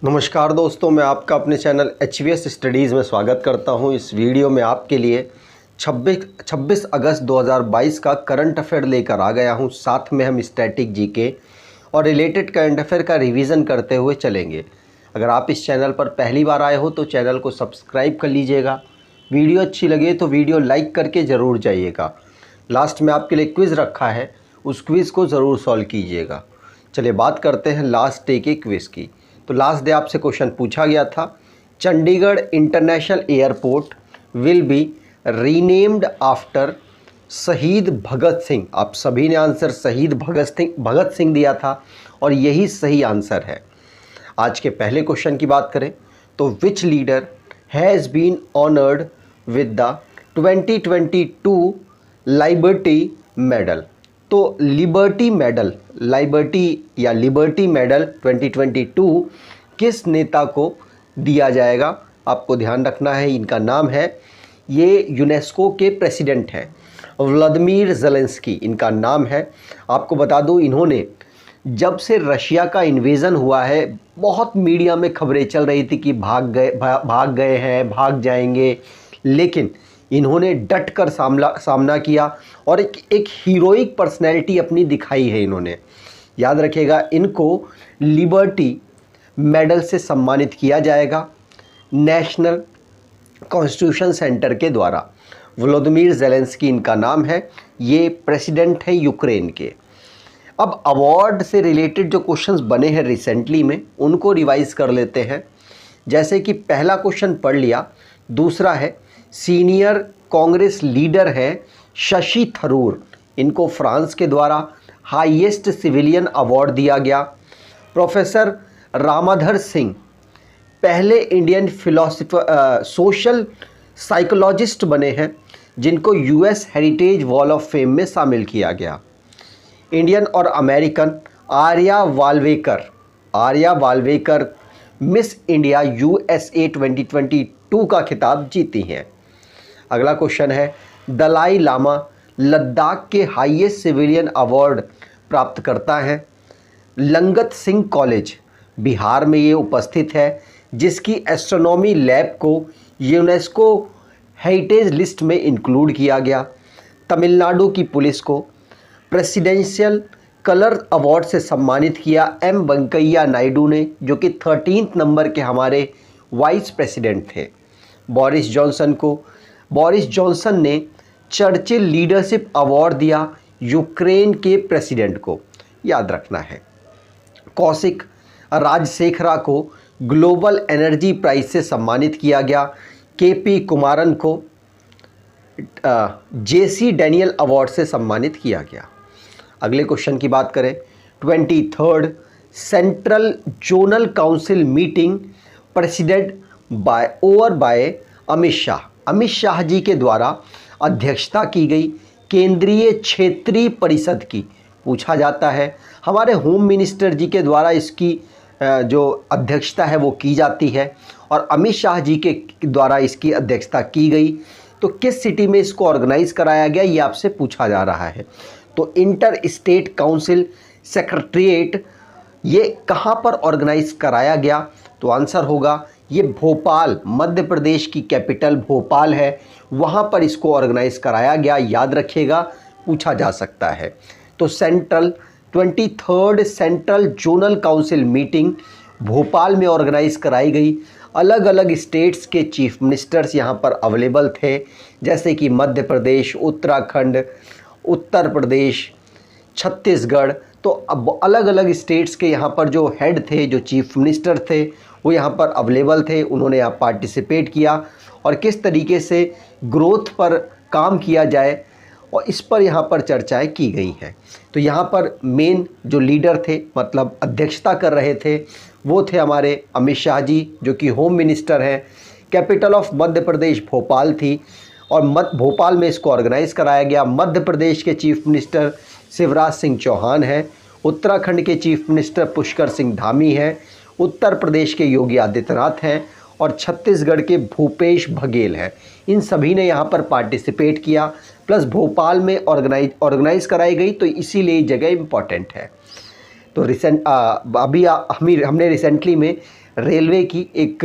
नमस्कार दोस्तों, मैं आपका अपने चैनल HVS स्टडीज़ में स्वागत करता हूं। इस वीडियो में आपके लिए 26 अगस्त 2022 का करंट अफेयर लेकर आ गया हूं। साथ में हम स्टैटिक जीके और रिलेटेड करंट अफेयर का रिवीजन करते हुए चलेंगे। अगर आप इस चैनल पर पहली बार आए हो तो चैनल को सब्सक्राइब कर लीजिएगा। वीडियो अच्छी लगे तो वीडियो लाइक करके ज़रूर जाइएगा। लास्ट में आपके लिए क्विज़ रखा है, उस क्विज़ को ज़रूर सॉल्व कीजिएगा। चलिए बात करते हैं लास्ट डे के क्विज़ की। तो लास्ट डे आपसे क्वेश्चन पूछा गया था, Chandigarh international airport will be renamed after शहीद भगत सिंह। आप सभी ने आंसर शहीद भगत सिंह दिया था और यही सही आंसर है। आज के पहले क्वेश्चन की बात करें तो which leader has been honoured with the 2022 liberty medal. तो लिबर्टी मेडल 2022 किस नेता को दिया जाएगा, आपको ध्यान रखना है। इनका नाम है, ये यूनेस्को के प्रेसिडेंट हैं, व्लादिमीर ज़ेलेंस्की इनका नाम है। आपको बता दूं, इन्होंने जब से रशिया का इन्वेज़न हुआ है, बहुत मीडिया में खबरें चल रही थी कि भाग गए हैं, भाग जाएंगे, लेकिन इन्होंने डट कर सामना किया और एक हीरोइक पर्सनैलिटी अपनी दिखाई है इन्होंने। याद रखिएगा, इनको लिबर्टी मेडल से सम्मानित किया जाएगा नेशनल कॉन्स्टिट्यूशन सेंटर के द्वारा। व्लादिमीर ज़ेलेंस्की इनका नाम है, ये प्रेसिडेंट है यूक्रेन के। अब अवार्ड से रिलेटेड जो क्वेश्चंस बने हैं रिसेंटली में, उनको रिवाइज कर लेते हैं। जैसे कि पहला क्वेश्चन पढ़ लिया। दूसरा है, सीनियर कांग्रेस लीडर है शशि थरूर, इनको फ्रांस के द्वारा हाईएस्ट सिविलियन अवार्ड दिया गया। प्रोफेसर रामाधर सिंह पहले इंडियन सोशल साइकोलॉजिस्ट बने हैं, जिनको US heritage wall of fame में शामिल किया गया। इंडियन और American Arya Walvekar miss India USA 2022 का खिताब जीती हैं। अगला क्वेश्चन है, दलाई लामा लद्दाख के हाईएस्ट सिविलियन अवार्ड प्राप्त करता है। लंगत सिंह कॉलेज बिहार में ये उपस्थित है, जिसकी एस्ट्रोनॉमी लैब को यूनेस्को हेरिटेज लिस्ट में इंक्लूड किया गया। तमिलनाडु की पुलिस को प्रेसिडेंशियल कलर अवार्ड से सम्मानित किया M वेंकैया नायडू ने, जो कि 13th नंबर के हमारे वाइस प्रेसिडेंट थे। बोरिस जॉनसन ने चर्चिल लीडरशिप अवार्ड दिया यूक्रेन के प्रेसिडेंट को, याद रखना है। कौशिक राजशेखरा को ग्लोबल एनर्जी प्राइज से सम्मानित किया गया। KP कुमारन को JC डैनियल अवार्ड से सम्मानित किया गया। अगले क्वेश्चन की बात करें, 23rd central zonal council meeting president by Amit Shah ji के द्वारा अध्यक्षता की गई केंद्रीय क्षेत्रीय परिषद की। पूछा जाता है, हमारे होम मिनिस्टर जी के द्वारा इसकी जो अध्यक्षता है वो की जाती है और अमित शाह जी के द्वारा इसकी अध्यक्षता की गई। तो किस सिटी में इसको ऑर्गेनाइज कराया गया, ये आपसे पूछा जा रहा है। तो इंटर स्टेट काउंसिल सेक्रेटरीट ये कहाँ पर ऑर्गेनाइज कराया गया, तो आंसर होगा ये भोपाल, मध्य प्रदेश की कैपिटल भोपाल है, वहाँ पर इसको ऑर्गेनाइज कराया गया। याद रखिएगा, पूछा जा सकता है। तो 23rd central zonal council meeting Bhopal में ऑर्गेनाइज कराई गई। अलग अलग स्टेट्स के चीफ मिनिस्टर्स यहाँ पर अवेलेबल थे, जैसे कि मध्य प्रदेश, उत्तराखंड, उत्तर प्रदेश, छत्तीसगढ़। तो अब अलग अलग स्टेट्स के यहाँ पर जो हेड थे, जो चीफ मिनिस्टर थे, वो यहाँ पर अवेलेबल थे। उन्होंने यहाँ पार्टिसिपेट किया और किस तरीके से ग्रोथ पर काम किया जाए और इस पर यहाँ पर चर्चाएं की गई हैं। तो यहाँ पर मेन जो लीडर थे, मतलब अध्यक्षता कर रहे थे, वो थे हमारे अमित शाह जी, जो कि होम मिनिस्टर हैं। कैपिटल ऑफ मध्य प्रदेश भोपाल थी और भोपाल में इसको ऑर्गेनाइज कराया गया। मध्य प्रदेश के चीफ मिनिस्टर शिवराज सिंह चौहान हैं, उत्तराखंड के चीफ मिनिस्टर पुष्कर सिंह धामी हैं, उत्तर प्रदेश के योगी आदित्यनाथ हैं और छत्तीसगढ़ के भूपेश बघेल हैं। इन सभी ने यहाँ पर पार्टिसिपेट किया, प्लस भोपाल में ऑर्गेनाइज कराई गई, तो इसीलिए जगह इम्पॉर्टेंट है। तो अभी हमने रिसेंटली में रेलवे की एक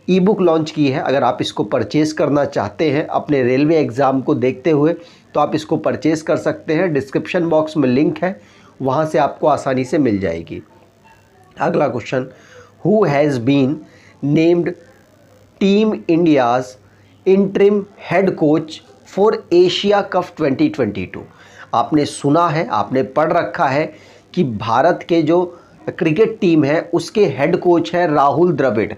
ई बुक लॉन्च की है। अगर आप इसको परचेज़ करना चाहते हैं अपने रेलवे एग्ज़ाम को देखते हुए तो आप इसको परचेज़ कर सकते हैं। डिस्क्रिप्शन बॉक्स में लिंक है, वहाँ से आपको आसानी से मिल जाएगी। अगला question, who has been named team India's interim head coach for Asia cup 2022। आपने सुना है, आपने पढ़ रखा है कि भारत के जो क्रिकेट टीम है उसके हेड कोच है राहुल द्रविड़,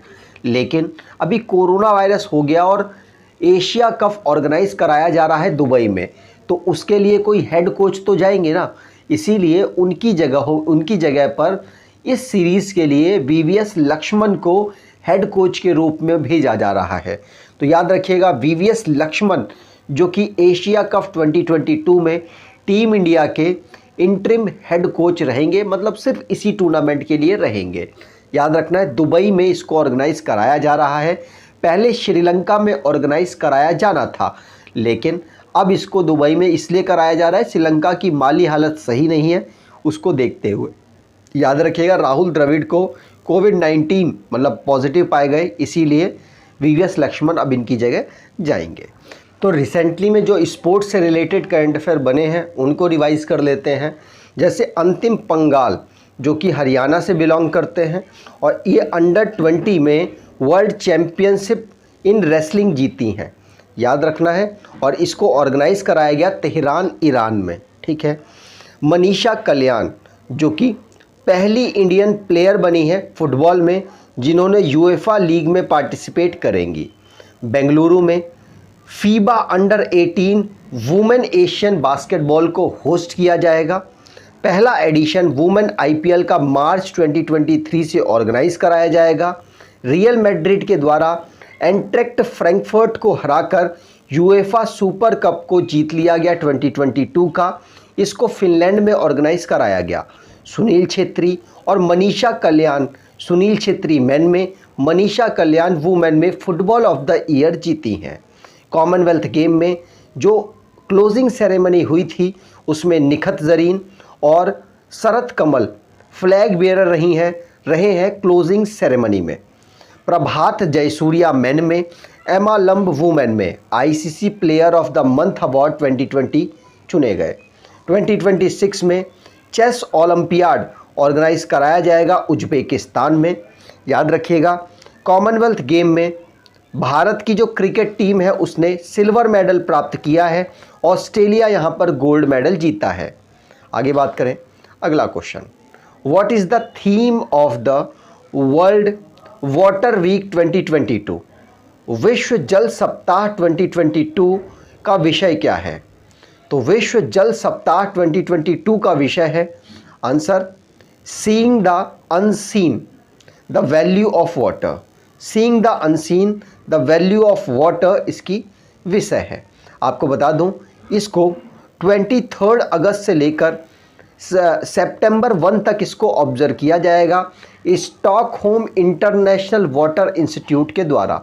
लेकिन अभी कोरोना वायरस हो गया और एशिया कप ऑर्गेनाइज कराया जा रहा है दुबई में, तो उसके लिए कोई हेड कोच तो जाएंगे ना, इसीलिए उनकी जगह पर इस सीरीज़ के लिए वीवीएस लक्ष्मण को हेड कोच के रूप में भेजा जा रहा है। तो याद रखिएगा, वीवीएस लक्ष्मण जो कि एशिया कप 2022 में टीम इंडिया के इंटरिम हेड कोच रहेंगे, मतलब सिर्फ इसी टूर्नामेंट के लिए रहेंगे। याद रखना है, दुबई में इसको ऑर्गेनाइज कराया जा रहा है। पहले श्रीलंका में ऑर्गेनाइज कराया जाना था, लेकिन अब इसको दुबई में इसलिए कराया जा रहा है, श्रीलंका की माली हालत सही नहीं है, उसको देखते हुए। याद रखिएगा, राहुल द्रविड़ को कोविड-19 मतलब पॉजिटिव पाए गए, इसीलिए वीवीएस लक्ष्मण अब इनकी जगह जाएंगे। तो रिसेंटली में जो स्पोर्ट्स से रिलेटेड करंट अफेयर बने हैं उनको रिवाइज़ कर लेते हैं। जैसे अंतिम पंगाल जो कि हरियाणा से बिलोंग करते हैं और ये अंडर 20 में वर्ल्ड चैम्पियनशिप इन रेसलिंग जीती हैं, याद रखना है, और इसको ऑर्गेनाइज़ कराया गया तेहरान, ईरान में। ठीक है। मनीषा कल्याण जो कि पहली इंडियन प्लेयर बनी है फुटबॉल में जिन्होंने यूएफा लीग में पार्टिसिपेट करेंगी। बेंगलुरु में FIBA under 18 women Asian basketball को होस्ट किया जाएगा। पहला एडिशन वुमेन आईपीएल का मार्च 2023 से ऑर्गेनाइज कराया जाएगा। रियल मैड्रिड के द्वारा एंट्रेक्ट फ्रैंकफर्ट को हराकर यूएफा सुपर कप को जीत लिया गया 2022 का। इसको फिनलैंड में ऑर्गेनाइज कराया गया। सुनील छेत्री और मनीषा कल्याण, सुनील छेत्री मेन में, मनीषा कल्याण वुमेन में फुटबॉल ऑफ द ईयर जीती हैं। कॉमनवेल्थ गेम में जो क्लोजिंग सेरेमनी हुई थी उसमें निखत जरीन और शरत कमल फ्लैग बेयरर रहे हैं क्लोजिंग सेरेमनी में। प्रभात जयसूर्या मेन में, एमा लंब वुमेन में ICC player of the month award 2020 चुने गए। 2026 में चेस ओलंपियाड ऑर्गेनाइज कराया जाएगा उज्बेकिस्तान में। याद रखिएगा, कॉमनवेल्थ गेम में भारत की जो क्रिकेट टीम है उसने सिल्वर मेडल प्राप्त किया है, ऑस्ट्रेलिया यहाँ पर गोल्ड मेडल जीता है। आगे बात करें, अगला question, what is the theme of the world water week 2022? विश्व जल सप्ताह 2022 का विषय क्या है? तो विश्व जल सप्ताह 2022 का विषय है, answer, seeing the unseen the value of water. Seeing the unseen the value of water इसकी विषय है। आपको बता दूं, इसको 23 अगस्त से लेकर सितंबर 1 तक इसको ऑब्जर्व किया जाएगा स्टॉकहोम इंटरनेशनल वाटर इंस्टीट्यूट के द्वारा,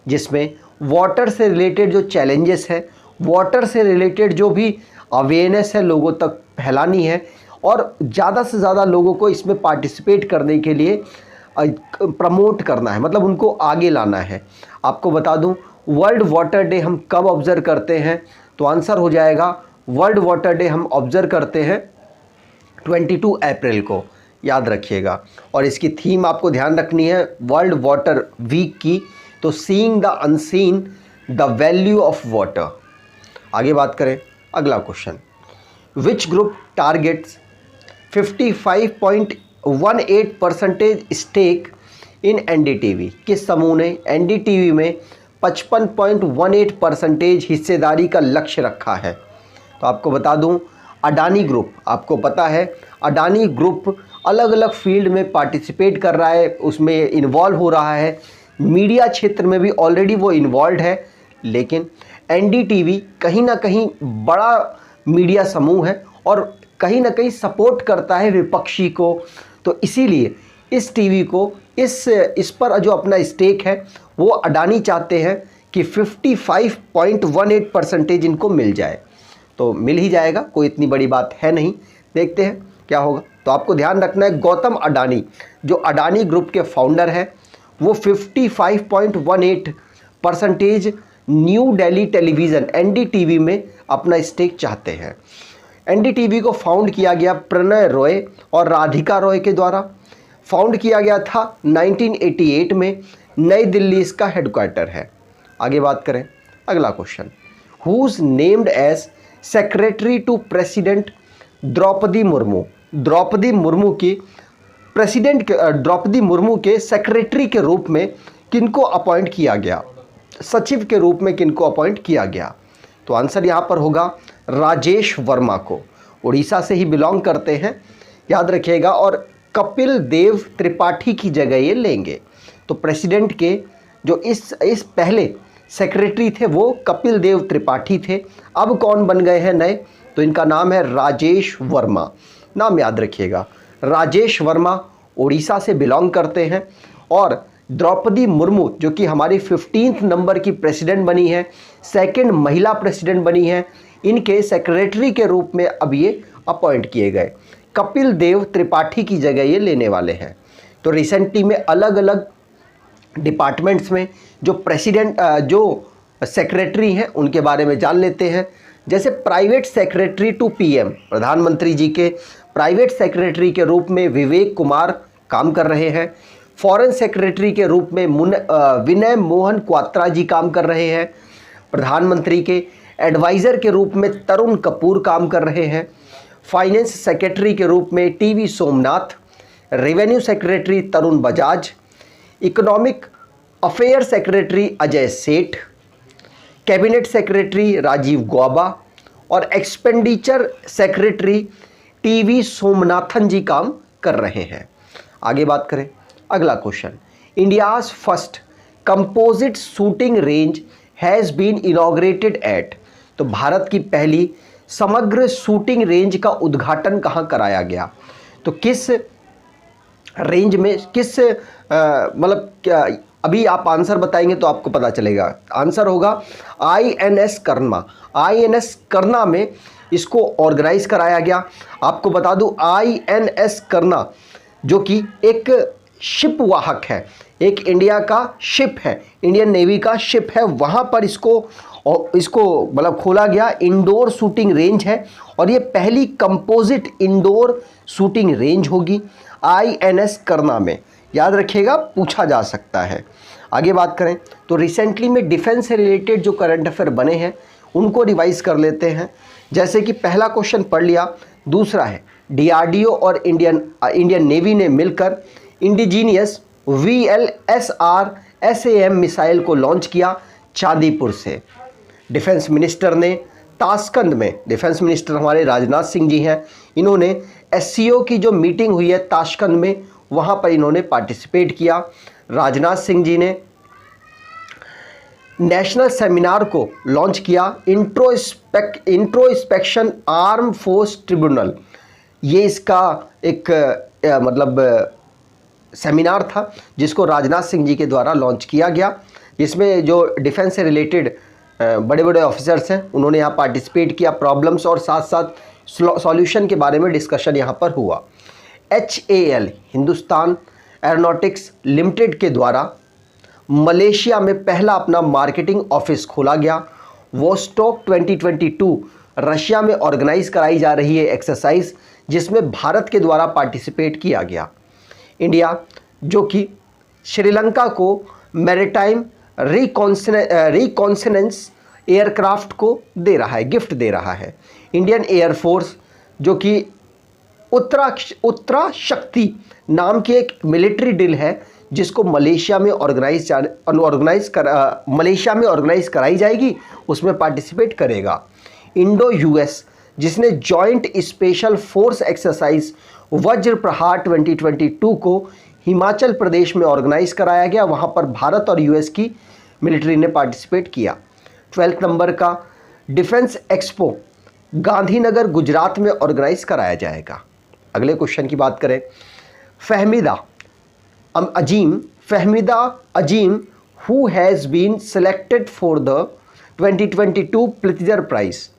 जिसमें वाटर से रिलेटेड जो चैलेंजेस हैं, वाटर से रिलेटेड जो भी अवेयरनेस है लोगों तक फैलानी है और ज़्यादा से ज़्यादा लोगों को इसमें पार्टिसिपेट करने के लिए प्रमोट करना है, मतलब उनको आगे लाना है। आपको बता दूं, वर्ल्ड वाटर डे हम कब ऑब्जर्व करते हैं? तो आंसर हो जाएगा, वर्ल्ड वाटर डे हम ऑब्जर्व करते हैं 22 अप्रैल को, याद रखिएगा। और इसकी थीम आपको ध्यान रखनी है वर्ल्ड वाटर वीक की, तो seeing the unseen the value of water. आगे बात करें, अगला question, which group targets 55.18% stake in NDTV? किस समूह ने एनडीटीवी में 55.18% हिस्सेदारी का लक्ष्य रखा है? तो आपको बता दूं, अडानी ग्रुप, आपको पता है अडानी ग्रुप अलग अलग फील्ड में पार्टिसिपेट कर रहा है, उसमें इन्वॉल्व हो रहा है, मीडिया क्षेत्र में भी ऑलरेडी वो इन्वॉल्व है, लेकिन एनडीटीवी कहीं ना कहीं बड़ा मीडिया समूह है और कहीं ना कहीं सपोर्ट करता है विपक्षी को, तो इसीलिए इस टीवी को इस पर जो अपना स्टेक है वो अडानी चाहते हैं कि 55.18% इनको मिल जाए। तो मिल ही जाएगा, कोई इतनी बड़ी बात है नहीं, देखते हैं क्या होगा। तो आपको ध्यान रखना है गौतम अडानी, जो अडानी ग्रुप के फाउंडर हैं, वो 55.18% न्यू दिल्ली टेलीविज़न NDTV में अपना स्टेक चाहते हैं। NDTV को फाउंड किया गया प्रणय रॉय और राधिका रॉय के द्वारा। फाउंड किया गया था 1988 में, नई दिल्ली इसका हेडक्वार्टर है। आगे बात करें, अगला question, who's named as secretary to president Draupadi Murmu. Draupadi Murmu के सेक्रेटरी के रूप में किनको अपॉइंट किया गया, सचिव के रूप में किनको अपॉइंट किया गया? तो आंसर यहाँ पर होगा राजेश वर्मा को। उड़ीसा से ही बिलोंग करते हैं, याद रखिएगा, और कपिल देव त्रिपाठी की जगह ये लेंगे। तो प्रेसिडेंट के जो इस पहले सेक्रेटरी थे वो कपिल देव त्रिपाठी थे। अब कौन बन गए हैं नए? तो इनका नाम है राजेश वर्मा। नाम याद रखिएगा, राजेश वर्मा उड़ीसा से बिलोंग करते हैं। और द्रौपदी मुर्मू जो कि हमारी 15th नंबर की प्रेसिडेंट बनी है, सेकंड महिला प्रेसिडेंट बनी है, इनके सेक्रेटरी के रूप में अब ये अपॉइंट किए गए। कपिल देव त्रिपाठी की जगह ये लेने वाले हैं। तो रिसेंटली में अलग अलग डिपार्टमेंट्स में जो सेक्रेटरी हैं उनके बारे में जान लेते हैं। जैसे प्राइवेट सेक्रेटरी टू PM, प्रधानमंत्री जी के प्राइवेट सेक्रेटरी के रूप में विवेक कुमार काम कर रहे हैं। फॉरेन सेक्रेटरी के रूप में विनय मोहन क्वात्रा जी काम कर रहे हैं। प्रधानमंत्री के एडवाइज़र के रूप में तरुण कपूर काम कर रहे हैं। फाइनेंस सेक्रेटरी के रूप में TV Somnath, revenue secretary Tarun Bajaj, economic affair secretary Ajay Seth, cabinet secretary Rajiv Gauba और expenditure secretary TV Somanathan ji काम कर रहे हैं। आगे बात करें, अगला question, India's first composite shooting range has been inaugurated at. तो भारत की पहली समग्र शूटिंग रेंज का उद्घाटन कहाँ कराया गया? तो किस रेंज में, किस मतलब क्या, अभी आप आंसर बताएंगे तो आपको पता चलेगा। आंसर होगा INS कर्मा। INS करना में इसको ऑर्गेनाइज कराया गया। आपको बता दूं INS करना जो कि एक शिप वाहक है, एक इंडिया का शिप है, इंडियन नेवी का शिप है, वहाँ पर इसको मतलब खोला गया। इंडोर शूटिंग रेंज है और ये पहली कंपोजिट इंडोर शूटिंग रेंज होगी INS करना में। याद रखिएगा, पूछा जा सकता है। आगे बात करें तो रिसेंटली में डिफेंस से रिलेटेड जो करंट अफेयर बने हैं उनको रिवाइज कर लेते हैं। जैसे कि पहला क्वेश्चन पढ़ लिया, दूसरा है DRDO और इंडियन नेवी ने मिलकर इंडिजीनियस VLSR SAM मिसाइल को लॉन्च किया चांदीपुर से। डिफेंस मिनिस्टर ने ताशकंद में, डिफेंस मिनिस्टर हमारे राजनाथ सिंह जी हैं, इन्होंने SCO की जो मीटिंग हुई है ताशकंद में, वहाँ पर इन्होंने पार्टिसिपेट किया। राजनाथ सिंह जी ने नेशनल सेमिनार को लॉन्च किया, इंट्रोस्पेक्शन आर्म फोर्स ट्रिब्यूनल। ये इसका एक मतलब सेमिनार था जिसको राजनाथ सिंह जी के द्वारा लॉन्च किया गया। इसमें जो डिफेंस से रिलेटेड बड़े बड़े ऑफिसर्स हैं उन्होंने यहाँ पार्टिसिपेट किया। प्रॉब्लम्स और साथ साथ सॉल्यूशन के बारे में डिस्कशन यहाँ पर हुआ। HAL हिंदुस्तान एरोनॉटिक्स लिमिटेड के द्वारा मलेशिया में पहला अपना मार्केटिंग ऑफिस खोला गया। वोस्टॉक 2022 रशिया में ऑर्गेनाइज कराई जा रही है एक्सरसाइज, जिसमें भारत के द्वारा पार्टिसिपेट किया गया। इंडिया जो कि श्रीलंका को मैरीटाइम रिकॉन्सनेंस एयरक्राफ्ट को दे रहा है, गिफ्ट दे रहा है। इंडियन एयरफोर्स जो कि उत्तरा शक्ति नाम की एक मिलिट्री ड्रिल है जिसको मलेशिया में ऑर्गेनाइज कराई जाएगी, उसमें पार्टिसिपेट करेगा। इंडो US जिसने जॉइंट स्पेशल फोर्स एक्सरसाइज वज्र प्रहार 2022 को हिमाचल प्रदेश में ऑर्गेनाइज कराया गया, वहाँ पर भारत और US की मिलिट्री ने पार्टिसिपेट किया। 12th नंबर का डिफेंस एक्सपो गांधीनगर गुजरात में ऑर्गेनाइज कराया जाएगा। अगले क्वेश्चन की बात करें, Fahmida Azim who has been selected for the 2022 Pulitzer prize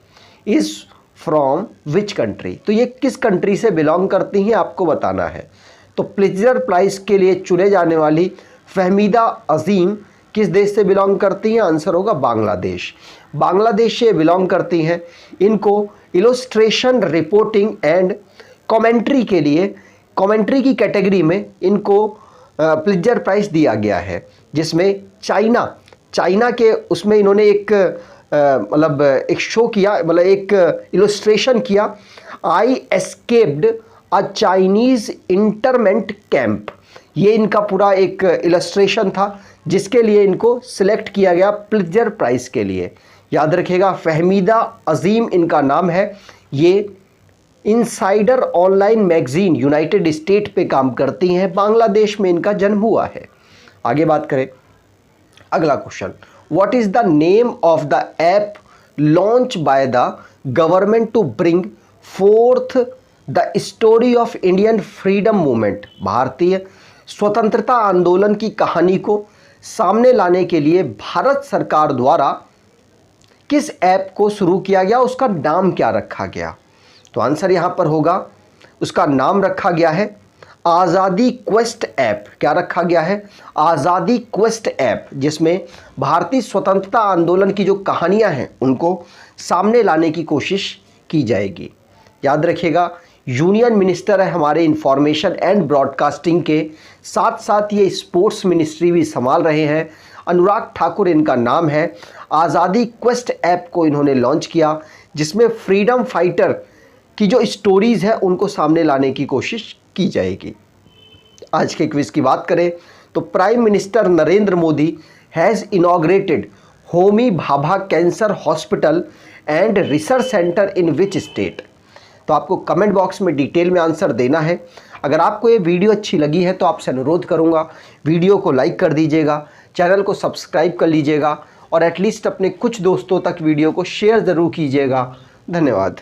is from which country, तो ये किस कंट्री से बिलोंग करती हैं आपको बताना है। तो प्लित्जर प्राइज़ के लिए चुने जाने वाली फहमीदा अजीम किस देश से बिलोंग करती हैं? आंसर होगा बांग्लादेश। बांग्लादेश से बिलोंग करती हैं। इनको इलस्ट्रेशन रिपोर्टिंग एंड कमेंट्री के लिए, कमेंट्री की कैटेगरी में इनको प्लित्जर प्राइज़ दिया गया है, जिसमें चाइना के उसमें इन्होंने एक मतलब एक शो किया, मतलब एक इलस्ट्रेशन किया, I escaped a Chinese internment camp. ये इनका पूरा एक इलस्ट्रेशन था जिसके लिए इनको सिलेक्ट किया गया प्लित्जर प्राइज़ के लिए। याद रखिएगा, फहमीदा अजीम इनका नाम है। ये insider online magazine United state पे काम करती हैं। बांग्लादेश में इनका जन्म हुआ है। आगे बात करें, अगला question, what is the name of the app launch by the government to bring forth the story of Indian freedom movement. भारतीय स्वतंत्रता आंदोलन की कहानी को सामने लाने के लिए भारत सरकार द्वारा किस ऐप को शुरू किया गया, उसका नाम क्या रखा गया? तो आंसर यहाँ पर होगा, उसका नाम रखा गया है आज़ादी क्वेस्ट ऐप। क्या रखा गया है? आज़ादी क्वेस्ट ऐप, जिसमें भारतीय स्वतंत्रता आंदोलन की जो कहानियाँ हैं उनको सामने लाने की कोशिश की जाएगी। याद रखिएगा, यूनियन मिनिस्टर है हमारे इंफॉर्मेशन एंड ब्रॉडकास्टिंग के, साथ साथ ये स्पोर्ट्स मिनिस्ट्री भी संभाल रहे हैं। अनुराग ठाकुर इनका नाम है। आज़ादी क्वेस्ट ऐप को इन्होंने लॉन्च किया, जिसमें फ्रीडम फाइटर की जो स्टोरीज़ है उनको सामने लाने की कोशिश की जाएगी। आज के क्विज की बात करें तो prime minister Narendra Modi has inaugurated Homi Bhabha cancer hospital and research centre in which state. तो आपको कमेंट बॉक्स में डिटेल में आंसर देना है। अगर आपको ये वीडियो अच्छी लगी है तो आपसे अनुरोध करूंगा, वीडियो को लाइक कर दीजिएगा, चैनल को सब्सक्राइब कर लीजिएगा और एटलीस्ट अपने कुछ दोस्तों तक वीडियो को शेयर ज़रूर कीजिएगा। धन्यवाद।